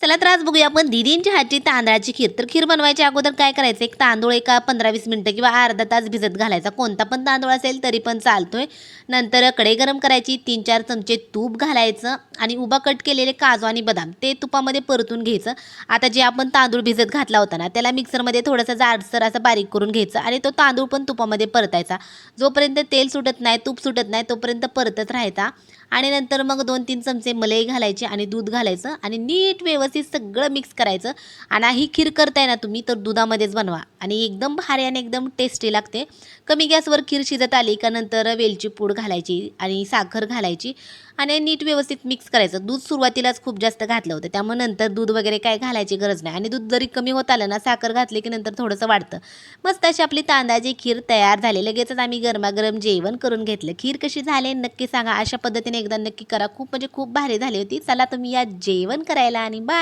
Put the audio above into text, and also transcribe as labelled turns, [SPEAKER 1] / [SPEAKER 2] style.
[SPEAKER 1] चला तर आज बघूया आपण दीदींच्या हातची तांदळाची खीर. तर खीर बनवायच्या अगोदर काय करायचं, एक तांदूळ एका 15-20 मिनिटं किंवा अर्धा तास भिजत घालायचा. कोणता पण तांदूळ असेल तरी पण चालतोय. नंतर कढई गरम करायची, 3-4 चमचे तूप घालायचं आणि उभा कट केलेले काजू आणि बदाम ते तुपामध्ये परतून घ्यायचं. आता जे आपण तांदूळ भिजत घातला होता ना, त्याला मिक्सरमध्ये थोडंसं जाडसर असं बारीक करून घ्यायचं आणि तो तांदूळ पण तुपामध्ये परतायचा. जोपर्यंत तेल सुटत नाही, तूप सुटत नाही तोपर्यंत परतत राहायचा. आणि नंतर मग 2-3 चमचे मलाई घालायचे आणि दूध घालायचं आणि नीट व्यवस्थित सगळं मिक्स करायचं. आणि ही खीर करताय ना तुम्ही तर दुधामध्येच बनवा आणि एकदम भारी आणि एकदम टेस्टी लागते. कमी गॅसवर खीर शिजत आली का नंतर वेलची पूड घालायची आणि साखर घालायची आणि नीट व्यवस्थित मिक्स करायचं. दूध सुरुवातीलाच खूप जास्त घातलं होतं, त्यामुळे नंतर दूध वगैरे काय घालायची गरज नाही आणि दूध जरी कमी होत आलं ना, साखर घातली की नंतर थोडंसं वाढतं. मस्त अशी आपली तांदळाची खीर तयार झाली. लगेचच आम्ही गरमागरम जेवण करून घेतलं. खीर कशी झाली नक्की सांगा. अशा पद्धतीने एकदा नक्की करा. खूप म्हणजे खूप भारी झाली होती. चला तुम्ही या जेवण करायला आणि बाय.